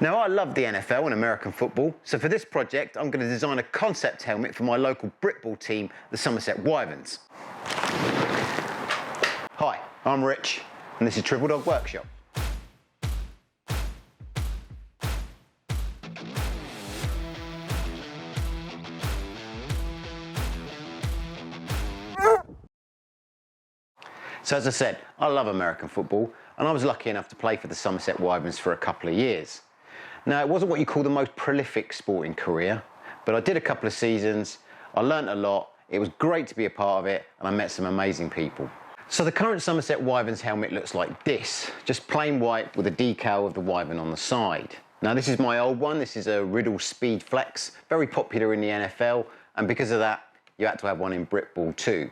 Now, I love the NFL and American football, so for this project, I'm going to design a concept helmet for my local Britball team, the Somerset Wyverns. Hi, I'm Rich, and this is Triple Dog Workshop. So as I said, I love American football, and I was lucky enough to play for the Somerset Wyverns for a couple of years. Now, it wasn't what you call the most prolific sporting career, but I did a couple of seasons, I learnt a lot, it was great to be a part of it, and I met some amazing people. So the current Somerset Wyverns helmet looks like this, just plain white with a decal of the Wyvern on the side. Now, this is my old one, this is a Riddle Speed Flex, very popular in the NFL, and because of that, you had to have one in Britball too.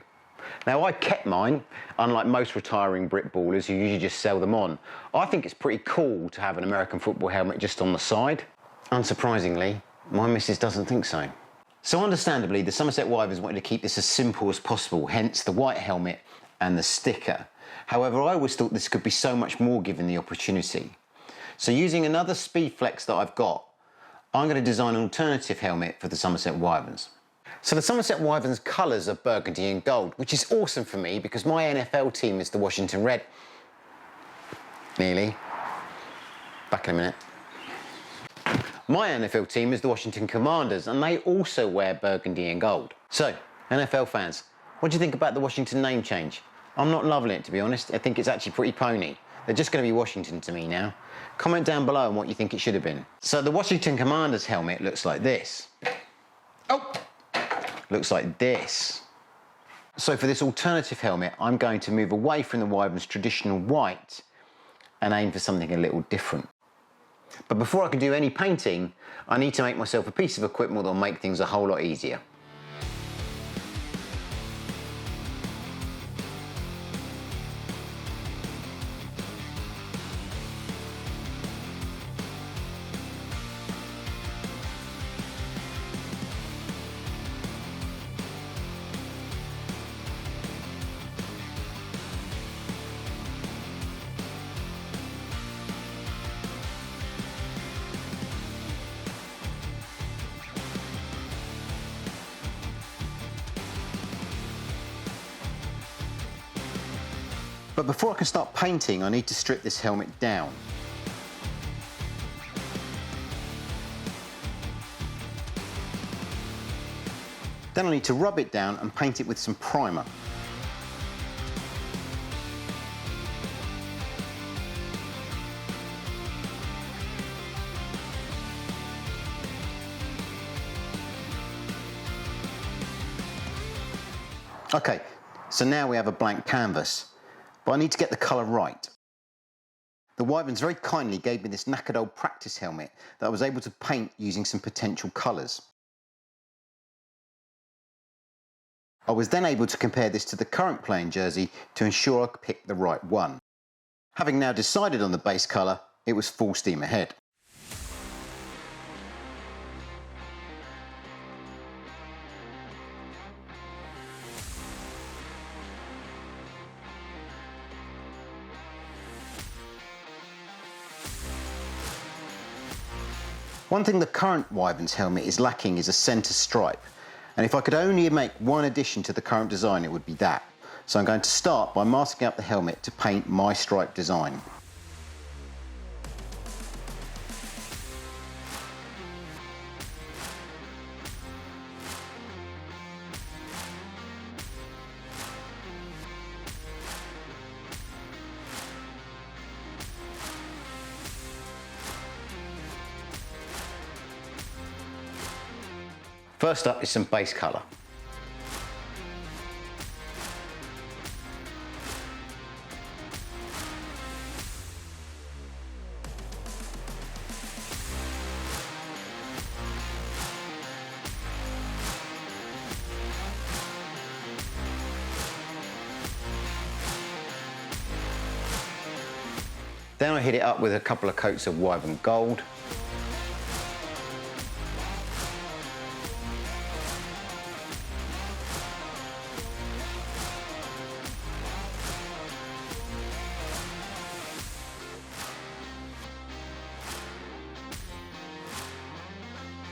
Now, I kept mine, unlike most retiring Britballers who usually just sell them on. I think it's pretty cool to have an American football helmet just on the side. Unsurprisingly, my missus doesn't think so. So understandably, the Somerset Wyverns wanted to keep this as simple as possible, hence the white helmet and the sticker. However, I always thought this could be so much more given the opportunity. So using another Speed Flex that I've got, I'm going to design an alternative helmet for the Somerset Wyverns. So the Somerset Wyverns colours are burgundy and gold, which is awesome for me because my NFL team is the Washington Red. Nearly. Back in a minute. My NFL team is the Washington Commanders, and they also wear burgundy and gold. So, NFL fans, what do you think about the Washington name change? I'm not loving it, to be honest. I think it's actually pretty pony. They're just going to be Washington to me now. Comment down below on what you think it should have been. So the Washington Commanders helmet looks like this. Oh! Looks like this. So for this alternative helmet, I'm going to move away from the Wyvern's traditional white and aim for something a little different. But before I can do any painting, I need to make myself a piece of equipment that will make things a whole lot easier. But before I can start painting, I need to strip this helmet down. Then I need to rub it down and paint it with some primer. Okay, so now we have a blank canvas. But I need to get the colour right. The Wyverns very kindly gave me this knackered old practice helmet that I was able to paint using some potential colours. I was then able to compare this to the current playing jersey to ensure I picked the right one. Having now decided on the base colour, it was full steam ahead. One thing the current Wyverns helmet is lacking is a centre stripe, and if I could only make one addition to the current design, it would be that. So I'm going to start by masking up the helmet to paint my stripe design. First up is some base colour. Then I hit it up with a couple of coats of Wyvern Gold.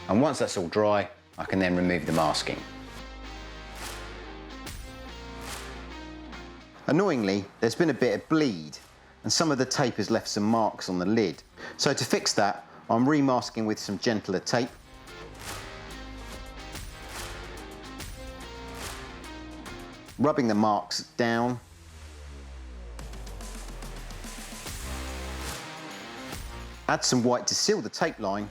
And once that's all dry, I can then remove the masking. Annoyingly, there's been a bit of bleed and some of the tape has left some marks on the lid. So to fix that, I'm remasking with some gentler tape. Rubbing the marks down. Add some white to seal the tape line.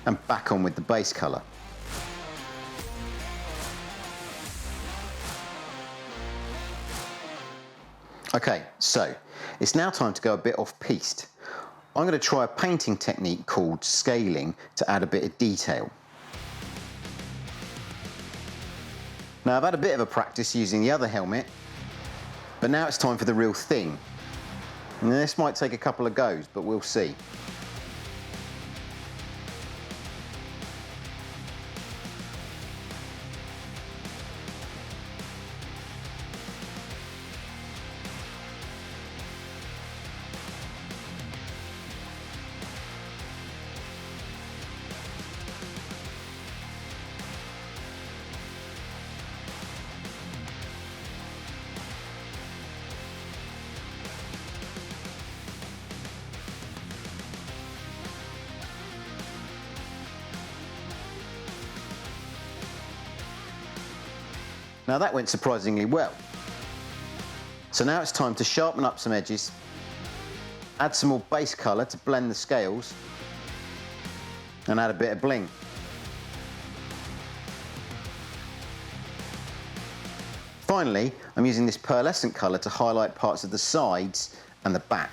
And back on with the base colour. Okay, so it's now time to go a bit off-piste. I'm going to try a painting technique called scaling to add a bit of detail. Now I've had a bit of a practice using the other helmet, but now it's time for the real thing. And this might take a couple of goes, but we'll see. Now that went surprisingly well. So now it's time to sharpen up some edges, add some more base colour to blend the scales, and add a bit of bling. Finally, I'm using this pearlescent colour to highlight parts of the sides and the back.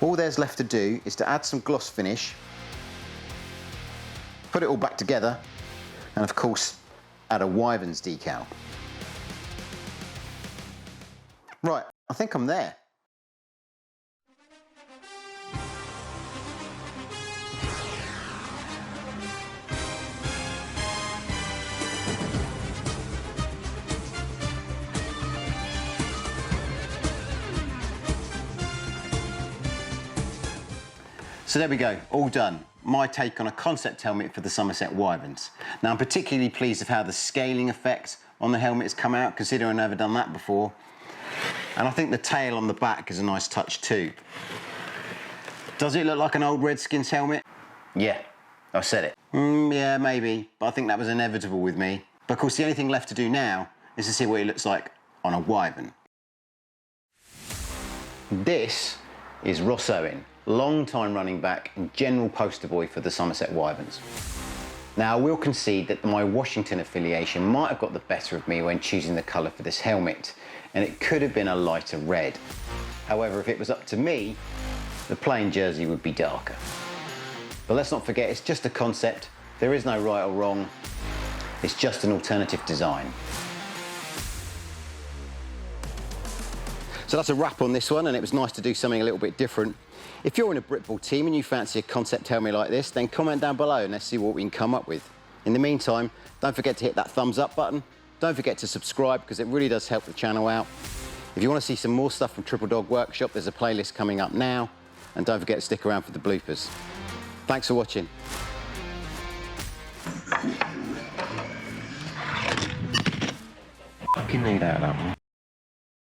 All there's left to do is to add some gloss finish, put it all back together, and of course, add a Wyverns decal. Right, I think I'm there. So there we go, all done. My take on a concept helmet for the Somerset Wyverns. Now I'm particularly pleased with how the scaling effect on the helmet has come out, considering I've never done that before. And I think the tail on the back is a nice touch too. Does it look like an old Redskins helmet? Yeah, I said it. Yeah, maybe, but I think that was inevitable with me. But of course the only thing left to do now is to see what it looks like on a Wyvern. This is Ross Owen, long-time running back and general poster boy for the Somerset Wyverns. Now I will concede that my Washington affiliation might have got the better of me when choosing the colour for this helmet, and it could have been a lighter red. However, if it was up to me, the plain jersey would be darker. But let's not forget, it's just a concept. There is no right or wrong. It's just an alternative design. So that's a wrap on this one, and it was nice to do something a little bit different. If you're in a Britball team and you fancy a concept helmet like this, then comment down below and let's see what we can come up with. In the meantime, don't forget to hit that thumbs up button. Don't forget to subscribe because it really does help the channel out. If you want to see some more stuff from Triple Dog Workshop, there's a playlist coming up now. And don't forget to stick around for the bloopers. Thanks for watching. Fucking need out of that one.